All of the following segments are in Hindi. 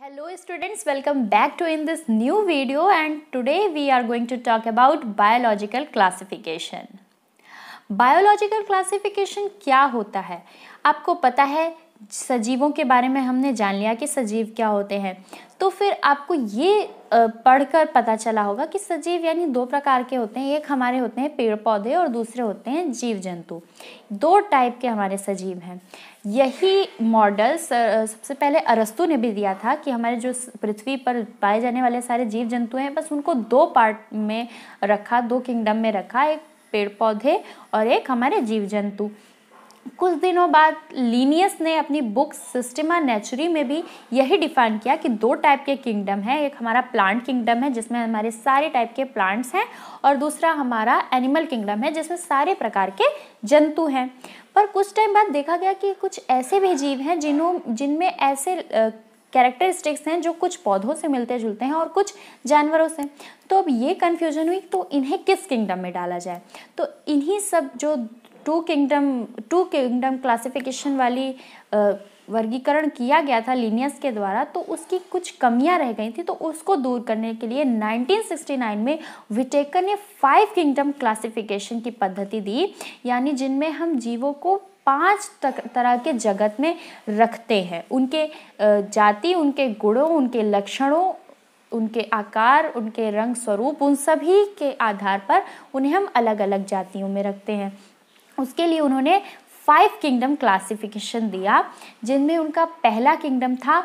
Hello students, welcome back to in this new video and today we are going to talk about biological classification. Biological classification क्या होता है? आपको पता है सजीवों के बारे में हमने जान लिया कि सजीव क्या होते हैं, तो फिर आपको ये पढ़कर पता चला होगा कि सजीव यानी दो प्रकार के होते हैं। एक हमारे होते हैं पेड़ पौधे और दूसरे होते हैं जीव जंतु। दो टाइप के हमारे सजीव हैं। यही मॉडल सबसे पहले अरस्तु ने भी दिया था कि हमारे जो पृथ्वी पर पाए जाने वाले सारे जीव जंतु हैं बस उनको दो पार्ट में रखा, दो किंगडम में रखा, एक पेड़ पौधे और एक हमारे जीव जंतु। कुछ दिनों बाद लीनियस ने अपनी बुक सिस्टेमा नेचुरी में भी यही डिफाइन किया कि दो टाइप के किंगडम है। एक हमारा प्लांट किंगडम है जिसमें हमारे सारे टाइप के प्लांट्स हैं और दूसरा हमारा एनिमल किंगडम है जिसमें सारे प्रकार के जंतु हैं। पर कुछ टाइम बाद देखा गया कि कुछ ऐसे भी जीव हैं जिनमें ऐसे कैरेक्टरिस्टिक्स हैं जो कुछ पौधों से मिलते जुलते हैं और कुछ जानवरों से। तो अब ये कन्फ्यूजन हुई तो इन्हें किस किंगडम में डाला जाए। तो इन्हीं सब जो टू किंगडम क्लासिफिकेशन वाली वर्गीकरण किया गया था लीनियस के द्वारा, तो उसकी कुछ कमियां रह गई थी। तो उसको दूर करने के लिए 1969 में विटेकर ने 5 किंगडम क्लासिफिकेशन की पद्धति दी, यानी जिनमें हम जीवों को 5 तरह के जगत में रखते हैं। उनके जाति, उनके गुणों, उनके लक्षणों, उनके आकार, उनके रंग स्वरूप, उन सभी के आधार पर उन्हें हम अलग अलग जातियों में रखते हैं। उसके लिए उन्होंने 5 किंगडम क्लासिफिकेशन दिया, जिनमें उनका पहला किंगडम था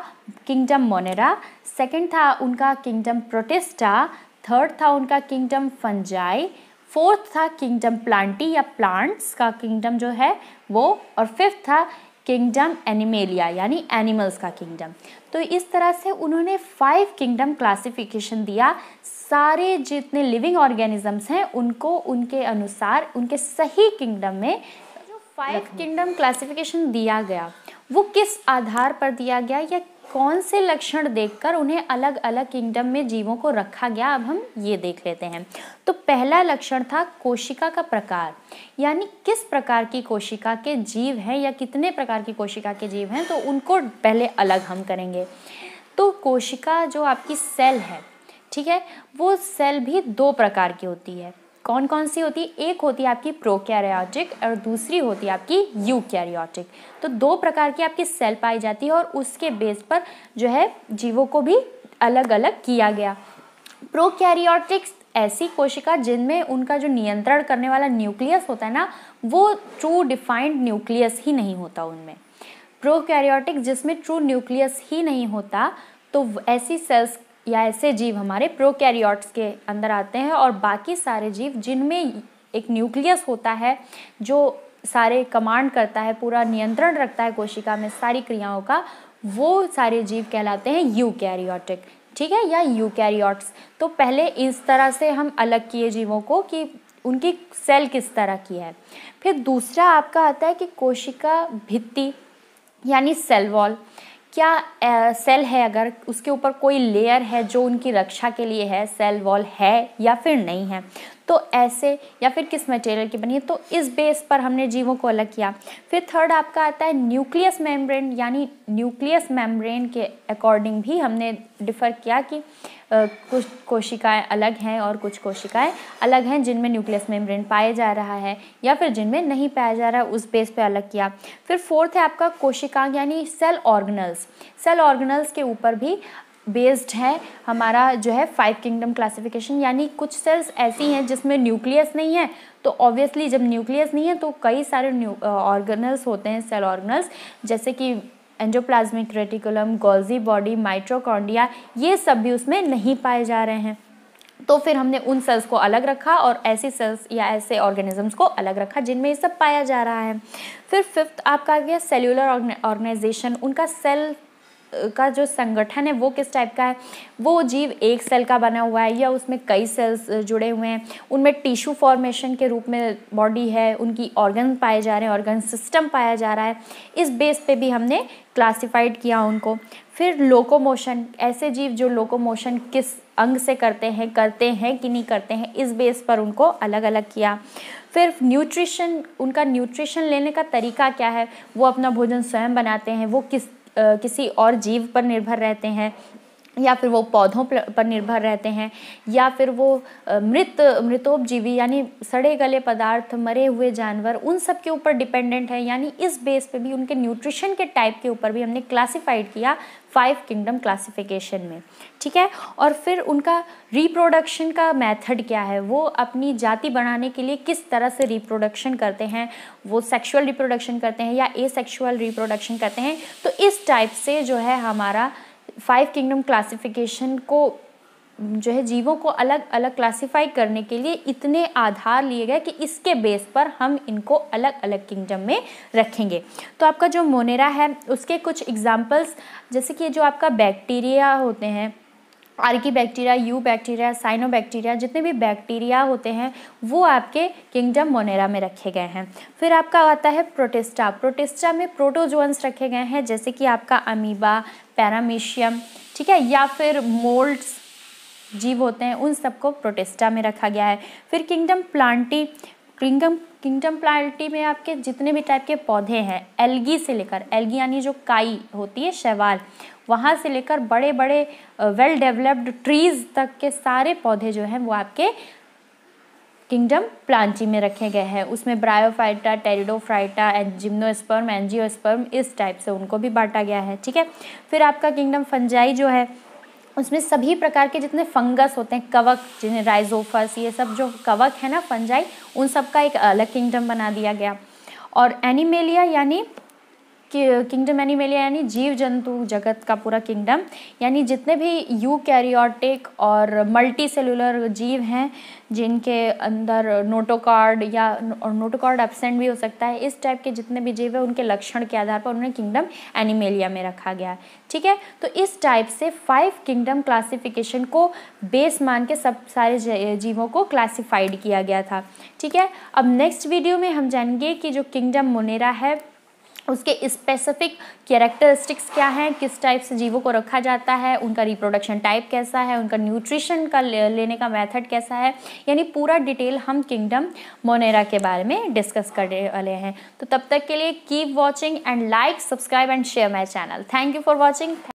किंगडम मोनेरा, सेकंड था उनका किंगडम प्रोटिस्टा, थर्ड था उनका किंगडम फंजाई, फोर्थ था किंगडम प्लांटी या प्लांट्स का किंगडम जो है वो, और फिफ्थ था किंगडम एनिमेलिया यानी एनिमल्स का किंगडम। तो इस तरह से उन्होंने 5 किंगडम क्लासिफिकेशन दिया। सारे जितने लिविंग ऑर्गेनिजम्स हैं उनको उनके अनुसार उनके सही किंगडम में जो 5 किंगडम क्लासिफिकेशन दिया गया वो किस आधार पर दिया गया या कौन से लक्षण देखकर उन्हें अलग अलग किंगडम में जीवों को रखा गया, अब हम ये देख लेते हैं। तो पहला लक्षण था कोशिका का प्रकार, यानी किस प्रकार की कोशिका के जीव हैं या कितने प्रकार की कोशिका के जीव हैं, तो उनको पहले अलग हम करेंगे। तो कोशिका जो आपकी सेल है, ठीक है, वो सेल भी 2 प्रकार की होती है। कौन कौन सी होती है? एक होती है आपकी प्रोकैरियोटिक और दूसरी होती है आपकी यूकैरियोटिक। तो 2 प्रकार की आपकी सेल पाई जाती है और उसके बेस पर जो है जीवों को भी अलग अलग किया गया। प्रोकैरियोटिक्स ऐसी कोशिका जिनमें उनका जो नियंत्रण करने वाला न्यूक्लियस होता है ना, वो ट्रू डिफाइंड न्यूक्लियस ही नहीं होता उनमें। प्रोकैरियोटिक जिसमें ट्रू न्यूक्लियस ही नहीं होता, तो ऐसी सेल्स या ऐसे जीव हमारे प्रोकैरियोट्स के अंदर आते हैं। और बाकी सारे जीव जिनमें एक न्यूक्लियस होता है जो सारे कमांड करता है, पूरा नियंत्रण रखता है कोशिका में सारी क्रियाओं का, वो सारे जीव कहलाते हैं यूकैरियोटिक, ठीक है, या यूकैरियोट्स। तो पहले इस तरह से हम अलग किए जीवों को कि उनकी सेल किस तरह की है। फिर दूसरा आपका आता है कि कोशिका भित्ति यानी सेल वॉल। क्या सेल है, अगर उसके ऊपर कोई लेयर है जो उनकी रक्षा के लिए है, सेल वॉल है या फिर नहीं है, तो ऐसे, या फिर किस मटेरियल की बनी है, तो इस बेस पर हमने जीवों को अलग किया। फिर थर्ड आपका आता है न्यूक्लियस मेम्ब्रेन, यानी न्यूक्लियस मेम्ब्रेन के अकॉर्डिंग भी हमने डिफर किया कि कुछ कोशिकाएं अलग हैं और कुछ कोशिकाएं अलग हैं जिनमें न्यूक्लियस मेम्ब्रेन पाया जा रहा है या फिर जिनमें नहीं पाया जा रहा है, उस बेस पे अलग किया। फिर फोर्थ है आपका कोशिकांग यानी सेल ऑर्गेनल्स। सेल ऑर्गेनल्स के ऊपर भी बेस्ड है हमारा जो है 5 किंगडम क्लासिफिकेशन, यानी कुछ सेल्स ऐसी हैं जिसमें न्यूक्लियस नहीं है, तो ऑब्वियसली जब न्यूक्लियस नहीं है तो कई सारे ऑर्गेनल्स होते हैं, सेल ऑर्गेनल्स, जैसे कि endoplasmic reticulum, Golgi body, mitochondria, ये सब भी उसमें नहीं पाए जा रहे हैं। तो फिर हमने उन सेल्स को अलग रखा और ऐसी सेल्स या ऐसे ऑर्गेनिजम्स को अलग रखा जिनमें ये सब पाया जा रहा है। फिर फिफ्थ आपका आ गया सेल्यूलर ऑर्गेनाइजेशन। उनका सेल का जो संगठन है वो किस टाइप का है, वो जीव एक सेल का बना हुआ है या उसमें कई सेल्स जुड़े हुए हैं, उनमें टिश्यू फॉर्मेशन के रूप में बॉडी है, उनकी ऑर्गन पाए जा रहे हैं, ऑर्गन सिस्टम पाया जा रहा है, इस बेस पे भी हमने क्लासिफाइड किया उनको। फिर लोकोमोशन, ऐसे जीव जो लोकोमोशन किस अंग से करते हैं कि नहीं करते हैं, इस बेस पर उनको अलग अलग किया। फिर न्यूट्रिशन, उनका न्यूट्रिशन लेने का तरीका क्या है, वो अपना भोजन स्वयं बनाते हैं, वो किस किसी और जीव पर निर्भर रहते हैं, या फिर वो पौधों पर निर्भर रहते हैं, या फिर वो मृतोपजीवी यानी सड़े गले पदार्थ, मरे हुए जानवर, उन सब के ऊपर डिपेंडेंट है। यानी इस बेस पे भी उनके न्यूट्रिशन के टाइप के ऊपर भी हमने क्लासिफाइड किया 5 किंगडम क्लासिफिकेशन में, ठीक है। और फिर उनका रिप्रोडक्शन का मेथड क्या है, वो अपनी जाति बढ़ाने के लिए किस तरह से रिप्रोडक्शन करते हैं, वो सेक्सुअल रिप्रोडक्शन करते हैं या एसेक्सुअल रिप्रोडक्शन करते हैं। तो इस टाइप से जो है हमारा 5 किंगडम क्लासिफिकेशन को जो है जीवों को अलग अलग क्लासिफाई करने के लिए इतने आधार लिए गए कि इसके बेस पर हम इनको अलग अलग किंगडम में रखेंगे। तो आपका जो मोनेरा है उसके कुछ एग्जाम्पल्स, जैसे कि जो आपका बैक्टीरिया होते हैं, Archie bacteria, you bacteria, cyanobacteria, जितने भी बैक्टीरिया होते हैं वो आपके किंगडम मोनेरा में रखे गए हैं। फिर आपका आता है प्रोटिस्टा। प्रोटिस्टा में प्रोटोजोअन्स रखे गए हैं, जैसे कि आपका अमीबा, पैरामीशियम, ठीक है, या फिर मोल्ड्स जीव होते हैं, उन सबको प्रोटिस्टा में रखा गया है। फिर किंगडम प्लांटी, किंगडम प्लांटी में आपके जितने भी टाइप के पौधे हैं, एल्गी से लेकर, एल्गी यानी जो काई होती है, शैवाल, वहाँ से लेकर बड़े बड़े वेल डेवलप्ड ट्रीज तक के सारे पौधे जो हैं वो आपके किंगडम प्लांटी में रखे गए हैं। उसमें ब्रायोफाइटा, टेरिडोफाइटा, जिम्नोस्पर्म, एंजियोस्पर्म, इस टाइप से उनको भी बांटा गया है, ठीक है। फिर आपका किंगडम फंजाई जो है उसमें सभी प्रकार के जितने फंगस होते हैं, कवक, जिन्हें राइजोफस, ये सब जो कवक है ना, फंजाई, उन सब का एक अलग किंगडम बना दिया गया। और एनिमेलिया यानी किंगडम एनिमेलिया यानी जीव जंतु जगत का पूरा किंगडम, यानी जितने भी यूकैरियोटिक और मल्टी सेलुलर जीव हैं जिनके अंदर नोटोकॉर्ड या नोटोकॉर्ड एब्सेंट भी हो सकता है, इस टाइप के जितने भी जीव है उनके लक्षण के आधार पर उन्हें किंगडम एनिमेलिया में रखा गया है, ठीक है। तो इस टाइप से 5 किंगडम क्लासिफिकेशन को बेस मान के सब सारे जीवों को क्लासिफाइड किया गया था, ठीक है। अब नेक्स्ट वीडियो में हम जानेंगे कि जो किंगडम मोनेरा है उसके स्पेसिफिक कैरेक्टरिस्टिक्स क्या हैं, किस टाइप से जीवों को रखा जाता है, उनका रिप्रोडक्शन टाइप कैसा है, उनका न्यूट्रिशन का लेने का मेथड कैसा है, यानी पूरा डिटेल हम किंगडम मोनेरा के बारे में डिस्कस करने वाले हैं। तो तब तक के लिए keep watching and like, subscribe and share my channel. Thank you for watching.